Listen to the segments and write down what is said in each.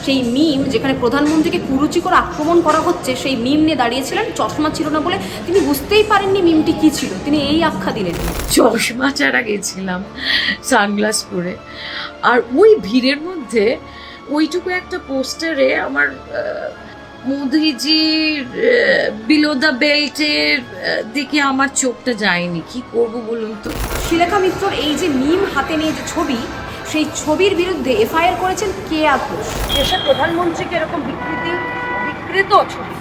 সেই মিম যেখানে প্রধানমন্ত্রীকে কুরুচিকর আক্রমণ করা হচ্ছে সেই মিম নিয়ে দাঁড়িয়েছিলেন, চশমা ছিল না বলে তিনি বুঝতেই পারেননি মিমটি কী ছিল, তিনি এই আখ্যা দিলেন। চশমা ছাড়া গেছিলাম সানগ্লাস পরে, আর ওই ভিড়ের মধ্যে ওইটুকু একটা পোস্টারে আমার মোদিজির বিলো দ্য বেল্টের দিকে আমার চোখটা যায়নি। কি করব বলুন তো। শ্রীলেখা মিত্রর এই যে মিম হাতে নিয়ে যে ছবি, সেই ছবির বিরুদ্ধে এফআইআর করেছেন কেয়া ঘোষ। দেশের প্রধানমন্ত্রীকে এরকম বিকৃত ছবি,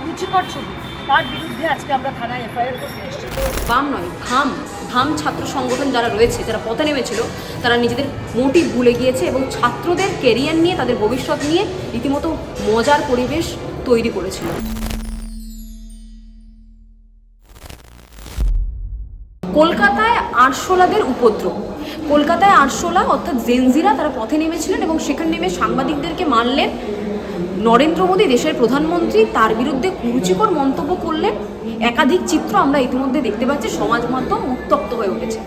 রুচিকর ছবি, তার বিরুদ্ধে আজকে আমরা থানায় এফআইআর করতে এসেছি। বাম নয়, ভাম ছাত্র সংগঠন যারা রয়েছে, যারা পথে নেমেছিল, তারা নিজেদের মোটিভ ভুলে গিয়েছে এবং ছাত্রদের কেরিয়ার নিয়ে, তাদের ভবিষ্যৎ নিয়ে রীতিমতো মজার পরিবেশ তৈরি করেছিল। কলকাতায় আরশোলাদের উপদ্রব। কলকাতায় আরশোলা অর্থাৎ জেনজিরা তারা পথে নেমেছিলেন এবং সেখানে নেমে সাংবাদিকদেরকে মারলেন। নরেন্দ্র মোদী দেশের প্রধানমন্ত্রী তার বিরুদ্ধে কুরুচিকর মন্তব্য করলেন। একাধিক চিত্র আমরা ইতিমধ্যে দেখতে পাচ্ছি, সমাজ মাধ্যম উত্তপ্ত হয়ে উঠেছে।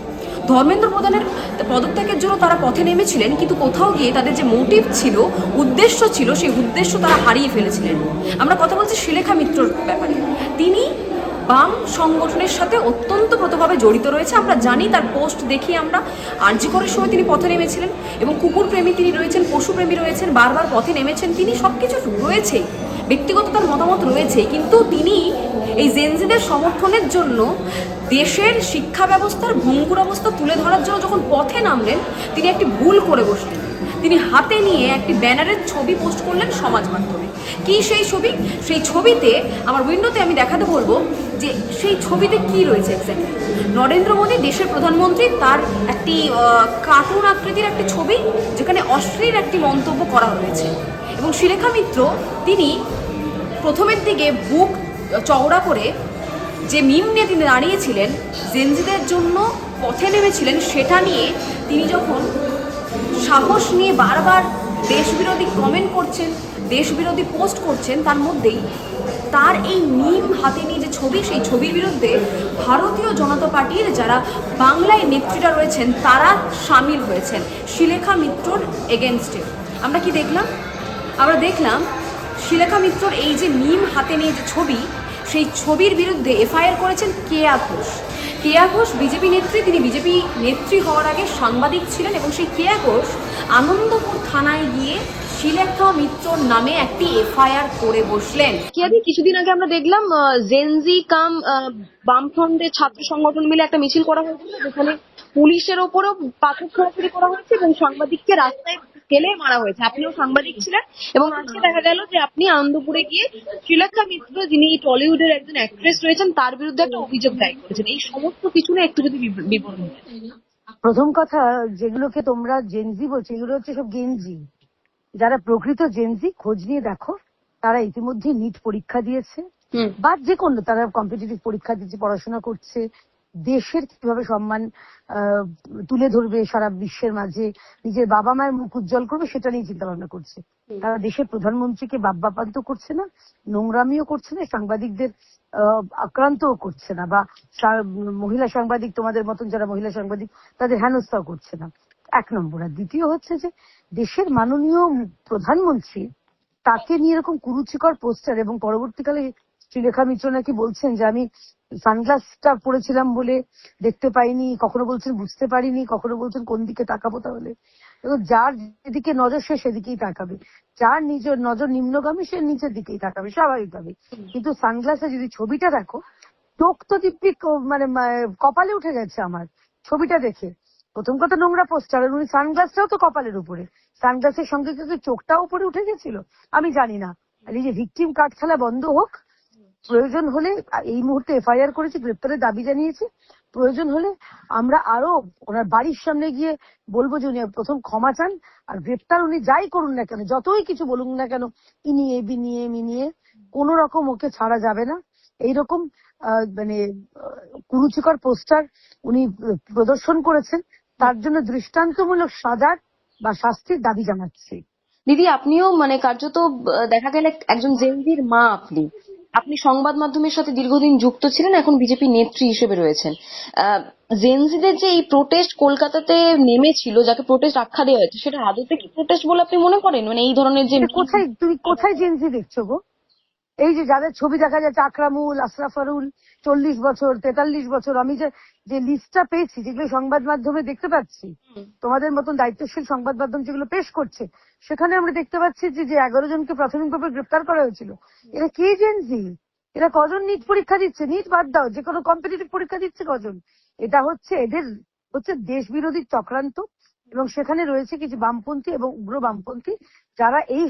ধর্মেন্দ্র প্রধানের পদত্যাগের জন্য তারা পথে নেমেছিলেন, কিন্তু কোথাও গিয়ে তাদের যে মোটিভ ছিল, উদ্দেশ্য ছিল, সেই উদ্দেশ্য তারা হারিয়ে ফেলেছিলেন। আমরা কথা বলছি শ্রীলেখা মিত্রর ব্যাপারে। তিনি বাম সংগঠনের সাথে ওতপ্রোতভাবে জড়িত রয়েছে। আমরা জানি, তার পোস্ট দেখি আমরা। আরজি করের সময় তিনি পথে নেমেছিলেন এবং কুকুরপ্রেমী তিনি রয়েছেন, পশুপ্রেমী রয়েছেন, বারবার পথে নেমেছেন তিনি, সব কিছু রয়েছে, ব্যক্তিগত তার মতামত রয়েছে। কিন্তু তিনি এই জেনজিদের সমর্থনের জন্য দেশের শিক্ষা ব্যবস্থার ভঙ্গুর অবস্থা তুলে ধরার জন্য যখন পথে নামলেন, তিনি একটি ভুল করে বসলেন। তিনি হাতে নিয়ে একটি ব্যানারের ছবি পোস্ট করলেন সমাজ মাধ্যমে। কি সেই ছবি? সেই ছবিতে আমার উইন্ডোতে আমি দেখাতে বলবো যে সেই ছবিতে কি রয়েছে এক্স্যাক্টলি। নরেন্দ্র মোদী দেশের প্রধানমন্ত্রী, তার একটি কার্টুন আকৃতির একটি ছবি যেখানে অশ্লীল একটি মন্তব্য করা হয়েছে। এবং শ্রীলেখা মিত্র তিনি প্রথমের দিকে বুক চওড়া করে যে মিম নিয়ে তিনি দাঁড়িয়েছিলেন, জেনজিদের জন্য পথে নেমেছিলেন, সেটা নিয়ে তিনি যখন সাহস নিয়ে বারবার দেশবিরোধী কমেন্ট করছেন, দেশবিরোধী পোস্ট করছেন, তার মধ্যেই তার এই মিম হাতে নিয়ে যে ছবি, সেই ছবির বিরুদ্ধে ভারতীয় জনতা পার্টির যারা বাংলায় নেত্রীরা রয়েছেন তারা সামিল হয়েছেন শ্রীলেখা মিত্রর এগেনস্টে। আমরা কি দেখলাম? আমরা দেখলাম শ্রীলেখা মিত্রর এই যে মিম হাতে নিয়ে যে ছবি, সেই ছবির বিরুদ্ধে এফআইআর করেছেন কেয়া ঘোষ। কেয়া ঘোষ বিজেপি নেত্রী, তিনি বিজেপি নেত্রী হওয়ার আগে সাংবাদিক ছিলেন এবং সেই কেয়া ঘোষ আনন্দপুর থানায় গিয়ে শ্রীলেখা মিত্রর নামে একটি এফআইআর করে বসলেন। কিয়াদি, কিছুদিন আগে আমরা দেখলাম জেনজি কাম বামফ্রন্টের ছাত্র সংগঠন মিলে একটা মিছিল করা হয়েছিল, যেখানে পুলিশের ওপরেও পাথর ছোড়াছুড়ি করা হয়েছে এবং সাংবাদিককে রাস্তায় ফেলে মারা হয়েছে। আপনিও সাংবাদিক ছিলেন এবং আজকে দেখা গেল যে আপনি আনন্দপুরে গিয়ে শ্রীলেখা মিত্র, যিনি টলিউডের একজন অ্যাক্ট্রেস রয়েছেন, তার বিরুদ্ধে একটা অভিযোগ দায়ের করেছেন। এই সমস্ত কিছু নিয়ে একটু যদি বিবরণ দেন। প্রথম কথা, যেগুলোকে তোমরা জেনজি বলছো, এগুলো হচ্ছে সব গেঞ্জি। যারা প্রকৃত জেনজি, খোঁজ নিয়ে দেখো, তারা ইতিমধ্যে নিট পরীক্ষা দিয়েছে বা যে কোনো তারা কম্পিটিটিভ পরীক্ষা দিচ্ছে, পড়াশোনা করছে, দেশের কিভাবে সম্মান তুলে ধরবে সারা বিশ্বের মাঝে, নিজের বাবা মায়ের মুখ উজ্জ্বল করবে, সেটা নিয়ে চিন্তা ভাবনা করছে। তারা দেশের প্রধানমন্ত্রীকে বাপ্পান্ত করছে না, নোংরামিও করছে না, সাংবাদিকদের আক্রান্তও করছে না, বা মহিলা সাংবাদিক, তোমাদের মতন যারা মহিলা সাংবাদিক, তাদের হেনস্থাও করছে না। এক নম্বর। আর দ্বিতীয় হচ্ছে যে দেশের মাননীয় প্রধানমন্ত্রী, তাকে নিয়ে এরকম কুরুচিকর পোস্টার, এবং পরবর্তীকালে শ্রীলেখা মিত্র নাকি বলছেন যে আমি সানগ্লাসটা পরেছিলাম বলে দেখতে পাইনি, কখনো বলছেন বুঝতে পারিনি, কখনো বলছেন কোন দিকে তাকাবো তাহলে। এবং যার যেদিকে নজর সে সেদিকেই তাকাবে, যার নিজের নজর নিম্নগামী সে নিচের দিকেই তাকাবে স্বাভাবিকভাবে। কিন্তু সানগ্লাসে যদি ছবিটা দেখো, চোখ তো দিব্যি মানে কপালে উঠে গেছে আমার ছবিটা দেখে। প্রথম কথা, নোংরা পোস্টার, আর উনি সানগ্লাসটাও তো কপালের উপরে, সানগ্লাসের সঙ্গে সঙ্গে চোখটাও উপরে উঠে গেছিল। আমি জানি না। আর এই যে ভিকটিম কার্ড খেলা বন্ধ হোক, প্রয়োজন হলে এই মুহূর্তে এফআইআর করেছি, গ্রেপ্তারের দাবি জানিয়েছি, প্রয়োজন হলে আমরা আরো ওনার বাড়ির সামনে গিয়ে বলবো যে উনি প্রথম ক্ষমা চান, আর গ্রেপ্তার উনি যাই করুন না কেন, যতই কিছু বলুন না কেন, ইনিয়ে বিনিয়ে মিনিয়ে কোন রকম ওকে ছাড়া যাবে না। এইরকম মানে কুরুচিকর পোস্টার উনি প্রদর্শন করেছেন, তার জন্য দৃষ্টান্তমূলক সাজার বা শাস্তির দাবি জানাচ্ছি। দিদি, আপনিও মানে কার্যত দেখা গেলে একজন জেনজির মা। আপনি সংবাদ মাধ্যমের সাথে দীর্ঘদিন যুক্ত ছিলেন, এখন বিজেপি নেত্রী হিসেবে রয়েছেন। জেনজিদের যে এই প্রোটেস্ট কলকাতাতে নেমেছিল, যাকে প্রোটেস্ট আখ্যা দেওয়া হয়েছে, সেটা আদতে কি প্রোটেস্ট বলে আপনি মনে করেন? মানে এই ধরনের যে তুমি কোথায় জেনজি দেখছো গো? এই যে যাদের ছবি দেখা যাচ্ছে, আকরামুল, আশরাফারুল, 40 বছর, 43 বছর, আমি যে লিস্টটা পেয়েছি, যেগুলো সংবাদ মাধ্যমে দেখতে পাচ্ছি, তোমাদের মতন দায়িত্বশীল সংবাদ মাধ্যম যেগুলো পেশ করছে, সেখানে আমরা দেখতে পাচ্ছি যে 11 জনকে প্রাথমিকভাবে গ্রেপ্তার করা হয়েছিল। এরা কে জেনজি? এরা কজন নিট পরীক্ষা দিচ্ছে? নিট বাদ দাও, যে কোনো কম্পিটিটিভ পরীক্ষা দিচ্ছে কজন? এটা হচ্ছে এদের দেশ বিরোধী চক্রান্ত, এবং সেখানে রয়েছে কিছু বামপন্থী এবং উগ্র বামপন্থী, যারা এই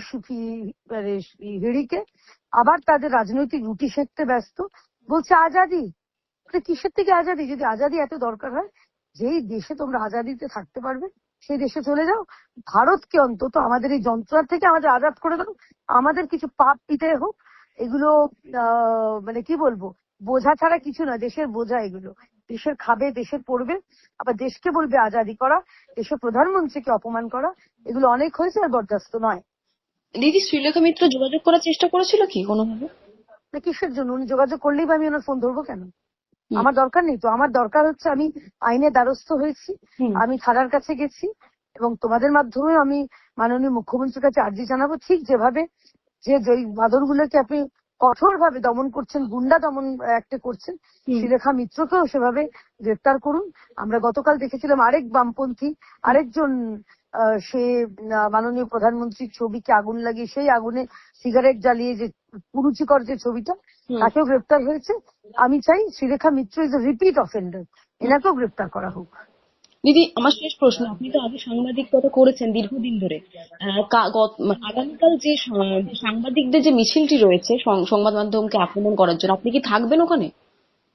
হিড়িকে আবার তাদের রাজনৈতিক রুটি সেঁকতে ব্যস্ত। বলছে আজাদি, কিসের থেকে আজাদি? যদি আজাদি এত দরকার হয়, যেই দেশে তোমরা আজাদিতে থাকতে পারবে সেই দেশে চলে যাও। ভারতকে অন্তত আমাদের এই যন্ত্রণা থেকে আমাদের আজাদ করে দাও, আমাদের কিছু পাপ পিতে হোক। এগুলো মানে কি বলবো, বোঝা ছাড়া কিছু না, দেশের বোঝা এগুলো। দেশের খাবে, দেশের পড়বে, আবার দেশকে বলবে আজাদি করা, দেশের প্রধানমন্ত্রীকে অপমান করা, এগুলো অনেক হয়েছে, আর বরদাস্ত নয়। দিদি, শ্রীলেখা মিত্র যোগাযোগ করার চেষ্টা করেছিল কি কোনোভাবে? না, কিসের জন্য? উনি যোগাযোগ করলেই বা আমি ওনার ফোন ধরবো কেন? আমার দরকার নেই তো। আমার দরকার হচ্ছে, আমি আইনের দ্বারস্থ হয়েছি, আমি থানার কাছে গেছি, এবং তোমাদের মাধ্যমে আমি মাননীয় মুখ্যমন্ত্রীর কাছে আর্জি জানাবো, ঠিক যেভাবে যে বাদরগুলোকে আপনি কঠোর ভাবে দমন করছেন, গুন্ডা দমন একটা করছেন, শ্রীলেখা মিত্রকেও সেভাবে গ্রেপ্তার করুন। আমরা গতকাল দেখেছিলাম আরেক বামপন্থী, আরেকজন সে মাননীয় প্রধানমন্ত্রীর ছবিকে আগুন লাগিয়ে সেই আগুনে সিগারেট জ্বালিয়ে যে কুরুচিকর যে ছবিটা, তাকেও গ্রেপ্তার হয়েছে। আমি চাই শ্রীলেখা মিত্র ইজ এ রিপিট অফেন্ডার, এনাকেও গ্রেপ্তার করা হোক। দিদি, আমার শেষ প্রশ্ন, আপনি তো আগে সাংবাদিকতা করেছেন দীর্ঘদিন ধরে, আগামীকাল যে সাংবাদিকদের যে মিছিলটি রয়েছে সংবাদ মাধ্যমকে আক্রমণ করার জন্য, আপনি কি থাকবেন ওখানে?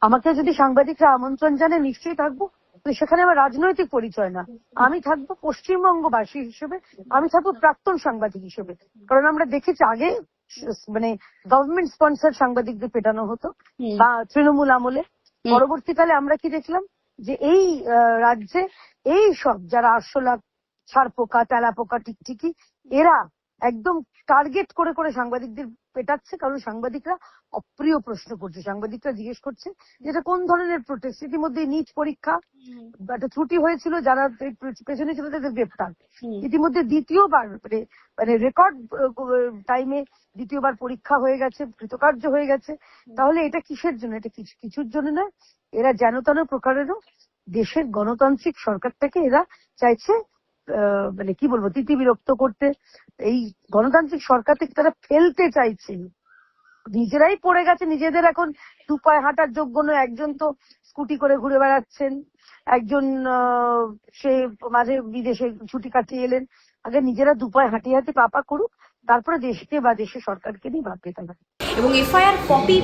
আমাকে যদি সাংবাদিকরা আমন্ত্রণ জানায় নিশ্চয়ই থাকবো। সেখানে আমার রাজনৈতিক পরিচয় না, আমি থাকবো পশ্চিমবঙ্গবাসী হিসেবে, আমি থাকবো প্রাক্তন সাংবাদিক হিসেবে। কারণ আমরা দেখেছি আগে মানে গভর্নমেন্ট স্পন্সর সাংবাদিকদের পেটানো হতো, বা তৃণমূল আমলে। পরবর্তীকালে আমরা কি দেখলাম, যে এই রাজ্যে এই সব যারা আরশোলা, ছারপোকা, তেলাপোকা, টিকটিকি, এরা একদম টার্গেট করে করে সাংবাদিকদের পেটাচ্ছে। কারণ সাংবাদিকরা অপ্রিয় প্রশ্ন করছে, সাংবাদিকরা জিজ্ঞেস করছে যেটা কোন ধরনের প্রোটেস্ট। ইতিমধ্যে নিট পরীক্ষা একটা ত্রুটি হয়েছিল, যারা পেছনে ছিল তাদের গ্রেপ্তার। ইতিমধ্যে দ্বিতীয়বার মানে রেকর্ড টাইমে দ্বিতীয়বার পরীক্ষা হয়ে গেছে, কৃতকার্য হয়ে গেছে। তাহলে এটা কিসের জন্য? এটা কিছুর জন্য না, এরা যেন তেন প্রকারেরও দেশের গণতান্ত্রিক সরকারটাকে এরা চাইছে মানে কি বলবো, তিতি বিরক্ত করতে। এই গণতান্ত্রিক সরকার থেকে তারা ফেলতে চাইছে। নিজেরাই পড়ে গেছে, নিজেদের এখন দু পায়ে হাঁটার যোগ্য নয়। একজন তো স্কুটি করে ঘুরে বেড়াচ্ছেন, একজন সে মাঝে বিদেশে ছুটি কাটিয়ে এলেন। আগে নিজেরা দু পায়ে হাঁটিয়ে হাঁটিয়ে পাপা করুক, তারপরে দেশকে বা দেশের সরকারকে নিয়ে ভাববে তারা। এবং এফআইআর কপি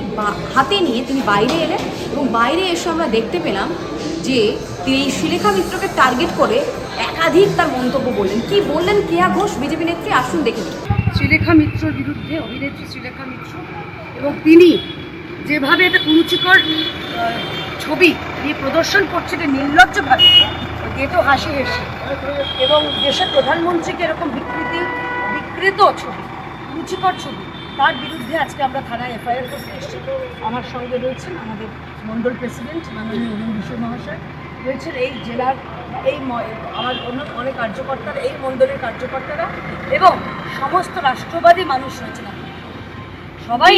হাতে নিয়ে তিনি বাইরে এলেন, এবং বাইরে এসে আমরা দেখতে পেলাম যে তিনি শ্রীলেখা মিত্রকে টার্গেট করে একাধিক তার মন্তব্য বললেন। কি বললেন কেয়া ঘোষ বিজেপি নেত্রী, আসুন দেখে নিন। শ্রীলেখা মিত্রর বিরুদ্ধে, অভিনেত্রী শ্রীলেখা মিত্র, এবং তিনি যেভাবে একটা কুরুচিকর ছবি নিয়ে প্রদর্শন করছে, এটা নির্লজ্জভাবে, গেতো হাসি হেসে, এবং দেশের প্রধানমন্ত্রীকে এরকম বিকৃত ছবি, কুরুচিকর ছবি, তার বিরুদ্ধে আজকে আমরা থানায় এফআইআর করতে এসেছি। আমার সঙ্গে রয়েছেন আমাদের মন্ডল প্রেসিডেন্ট মাননীয় অরুণ বিষয় মহাশয়, রয়েছেন এই জেলার আমার অন্য অনেক কার্যকর্তারা, এই মন্ডলের কার্যকর্তারা, এবং সমস্ত রাষ্ট্রবাদী মানুষ রয়েছেন। সবাই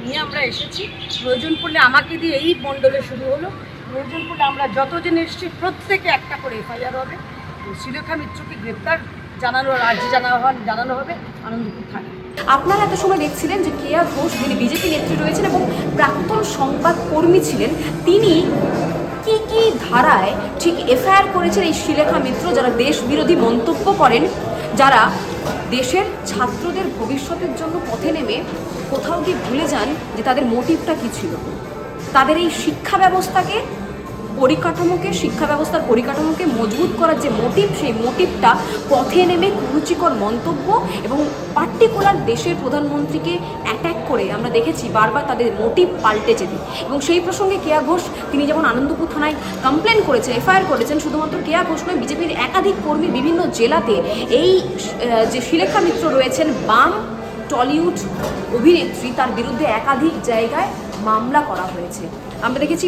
নিয়ে আমরা এসেছি। প্রয়োজন পড়লে আমাকে দিয়ে এই মন্ডলে শুরু হলো, প্রয়োজন পড়লে আমরা যতজন এসেছি প্রত্যেকে একটা করে এফআইআর হবে। শ্রীলেখা মিত্রকে গ্রেপ্তার জানানো হবে আনন্দপুর থানায়। আপনারা এত সময় দেখছিলেন যে কেয়া ঘোষ, যিনি বিজেপি নেত্রী রয়েছেন এবং প্রাক্তন সংবাদকর্মী ছিলেন, তিনি কি কি ধারায় ঠিক এফআইআর করেছেন এই শ্রীলেখা মিত্র, যারা দেশ বিরোধী মন্তব্য করেন, যারা দেশের ছাত্রদের ভবিষ্যতের জন্য পথে নেমে কোথাও গিয়ে ভুলে যান যে তাদের মোটিভটা কী ছিল। তাদের এই শিক্ষা ব্যবস্থাকে শিক্ষা ব্যবস্থার পরিকাঠামোকে মজবুত করার যে মোটিভ, সেই মোটিভটা পথে নেমে কুরুচিকর মন্তব্য এবং পার্টিকুলার দেশের প্রধানমন্ত্রীকে অ্যাটাক করে আমরা দেখেছি বারবার তাদের মোটিভ পাল্টে যেতে। এবং সেই প্রসঙ্গে কেয়া ঘোষ, তিনি যেমন আনন্দপুর থানায় কমপ্লেন করেছেন, এফআইআর করেছেন, শুধুমাত্র কেয়া ঘোষ নয়, বিজেপির একাধিক কর্মী বিভিন্ন জেলাতে এই যে শ্রীলেখা মিত্র রয়েছেন বাম টলিউড অভিনেত্রী, তার বিরুদ্ধে একাধিক জায়গায় মামলা করা হয়েছে। আমরা দেখেছি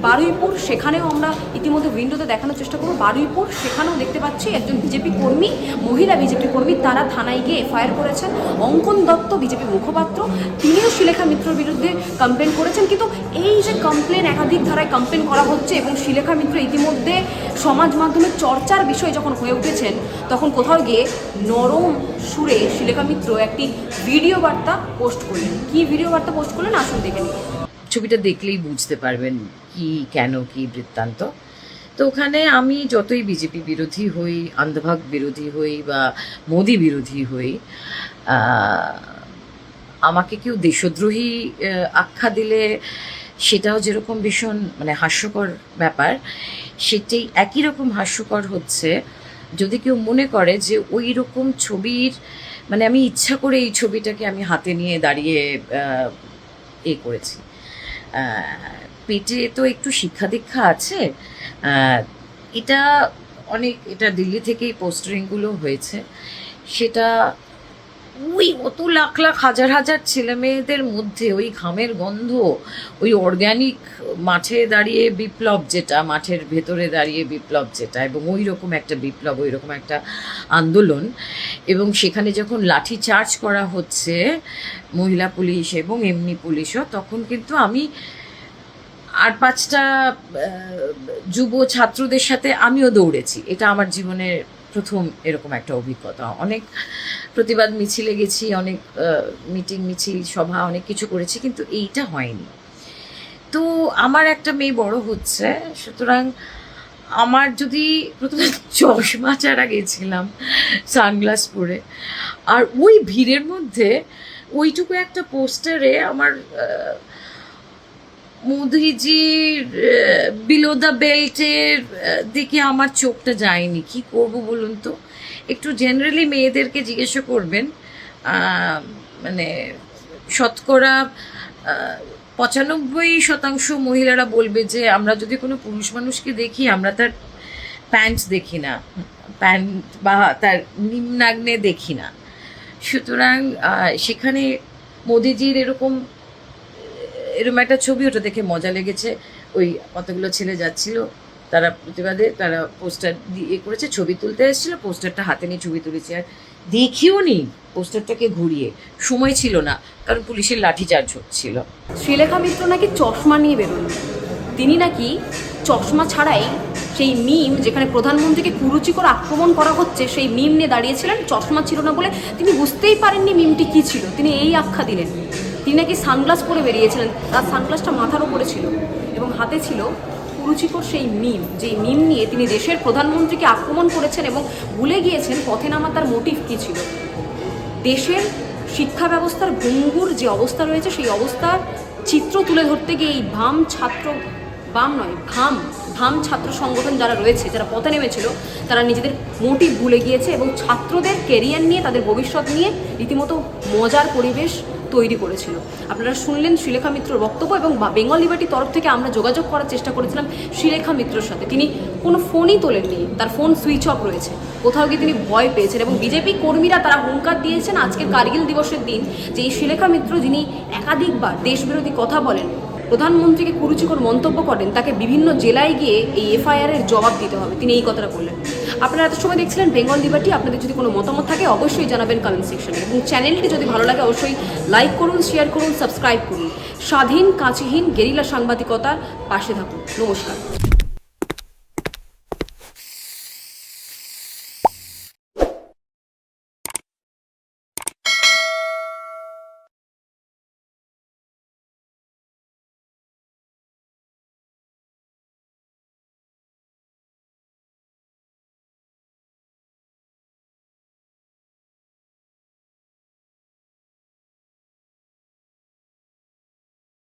বারুইপুর, সেখানেও আমরা ইতিমধ্যে উইন্ডোতে দেখানোর চেষ্টা করবো। বারুইপুর সেখানেও দেখতে পাচ্ছি একজন বিজেপি কর্মী, মহিলা বিজেপি কর্মী, তারা থানায় গিয়ে এফআইআর করেছেন। অঙ্কন দত্ত বিজেপি মুখপাত্র, তিনিও শিলেখা মিত্রর বিরুদ্ধে কমপ্লেন করেছেন। কিন্তু এই যে কমপ্লেন, একাধিক ধারায় কমপ্লেন করা হচ্ছে এবং শিলেখা মিত্র ইতিমধ্যে সমাজ মাধ্যমে চর্চার বিষয় যখন হয়ে উঠেছেন, তখন কোথাও গিয়ে নরম সুরে শিলেখা মিত্র একটি ভিডিও বার্তা পোস্ট করলেন। কি ভিডিও বার্তা পোস্ট করলেন আসুন দেখে নিন। ছবিটা দেখলেই বুঝতে পারবেন কি কেন কি বৃত্তান্ত। তো ওখানে আমি যতই বিজেপি বিরোধী হই, আন্ধভাগ বিরোধী হই বা মোদি বিরোধী হই, আমাকে কেউ দেশদ্রোহী আখ্যা দিলে সেটাও যেরকম ভীষণ মানে হাস্যকর ব্যাপার, সেটাই একই রকম হাস্যকর হচ্ছে যদি কেউ মনে করে যে ওই রকম ছবির মানে আমি ইচ্ছা করে এই ছবিটাকে আমি হাতে নিয়ে দাঁড়িয়ে করেছি। পেটে তো একটু শিক্ষা দীক্ষা আছে। এটা দিল্লি থেকেই পোস্টারিংগুলো হয়েছে। সেটা ওই অত লাখ লাখ হাজার হাজার ছেলে মেয়েদের মধ্যে ওই ঘামের গন্ধ, ওই অর্গ্যানিক মাঠে দাঁড়িয়ে বিপ্লব যেটা, মাঠের ভেতরে দাঁড়িয়ে বিপ্লব যেটা, এবং ওই রকম একটা বিপ্লব, ওই রকম একটা আন্দোলন, এবং সেখানে যখন লাঠি চার্জ করা হচ্ছে মহিলা পুলিশ এবং এমনি পুলিশও, তখন কিন্তু আমি আর 5টা যুব ছাত্রদের সাথে আমিও দৌড়েছি। এটা আমার জীবনের প্রথম এরকম একটা অভিজ্ঞতা। অনেক প্রতিবাদ মিছিলে গেছি, অনেক মিটিং মিছিল সভা অনেক কিছু করেছি, কিন্তু এইটা হয়নি। তো আমার একটা মেয়ে বড় হচ্ছে, সুতরাং আমার যদি প্রথমে চশমা ছাড়া গেছিলাম সানগ্লাস পরে, আর ওই ভিড়ের মধ্যে ওইটুকু একটা পোস্টারে আমার মোদিজির বিলো দ্য বেল্টের দিকে আমার চোখটা যায়নি। কি করব বলুন তো? একটু জেনারেলি মেয়েদেরকে জিজ্ঞাসা করবেন, মানে শতকরা 95% মহিলারা বলবে যে আমরা যদি কোনো পুরুষ মানুষকে দেখি, আমরা তার প্যান্ট দেখি না, প্যান্ট বা তার নিম্নাগ্নে দেখি না। সুতরাং সেখানে মোদিজির এরকম একটা ছবি, ওটা দেখে মজা লেগেছে। ওই কতগুলো ছেলে যাচ্ছিল, তারা প্রতিবাদে তারা পোস্টার দিয়ে করেছে, ছবি তুলতে এসেছিল, পোস্টারটা হাতে নিয়ে ছবি তুলেছে। আর দেখিও নি পোস্টারটাকে ঘুরিয়ে, সময় ছিল না, কারণ পুলিশের লাঠিচার্জ হচ্ছিল। শিলেখা মিত্র নাকি চশমা নিয়ে বেরোলেন। তিনি নাকি চশমা ছাড়াই সেই মিম, যেখানে প্রধানমন্ত্রীকে কুরুচিকর আক্রমণ করা হচ্ছে, সেই মিম নিয়ে দাঁড়িয়েছিলেন। চশমা ছিল না বলে তিনি বুঝতেই পারেননি মিমটি কী ছিল, তিনি এই আখ্যা দিলেন। তিনি নাকি সানগ্লাস পরে বেরিয়েছিলেন, তার সানগ্লাসটা মাথার ওপরে ছিল এবং হাতে ছিল কুরুচিকর সেই মিম, যেই মিম নিয়ে তিনি দেশের প্রধানমন্ত্রীকে আক্রমণ করেছেন এবং ভুলে গিয়েছেন পথে নামা তার মোটিভ কী ছিল। দেশের শিক্ষা ব্যবস্থার ভঙ্গুর যে অবস্থা রয়েছে, সেই অবস্থার চিত্র তুলে ধরতে গিয়ে এই ভাম ছাত্র সংগঠন যারা রয়েছে, যারা পথে নেমেছিল, তারা নিজেদের মোটিভ ভুলে গিয়েছে এবং ছাত্রদের কেরিয়ার নিয়ে, তাদের ভবিষ্যৎ নিয়ে রীতিমতো মজার পরিবেশ তৈরি করেছিল। আপনারা শুনলেন শিলেখা মিত্রর বক্তব্য, এবং বেঙ্গল লিবার্টির তরফ থেকে আমরা যোগাযোগ করার চেষ্টা করেছিলাম শিলেখা মিত্রর সাথে। তিনি কোনো ফোনই তোলেননি, তার ফোন সুইচ অফ রয়েছে। কোথাও গিয়ে তিনি ভয় পেয়েছেন এবং বিজেপি কর্মীরা তারা হুঙ্কার দিয়েছেন আজকের কার্গিল দিবসের দিন যে এই শিলেখা মিত্র, যিনি একাধিকবার দেশবিরোধী কথা বলেন, প্রধানমন্ত্রীকে কুরুচিকর মন্তব্য করেন, তাকে বিভিন্ন জেলায় গিয়ে এই এফআইআরের জবাব দিতে হবে। তিনি এই কথাটা বললেন। আপনারা এত সময় দেখছিলেন বেঙ্গল লিবার্টি। আপনাদের যদি কোনো মতামত থাকে অবশ্যই জানাবেন কমেন্ট সেকশনে, এবং চ্যানেলটি যদি ভালো লাগে অবশ্যই লাইক করুন, শেয়ার করুন, সাবস্ক্রাইব করুন। স্বাধীন কাঁচিহীন গেরিলা সাংবাদিকতার পাশে থাকুন। নমস্কার।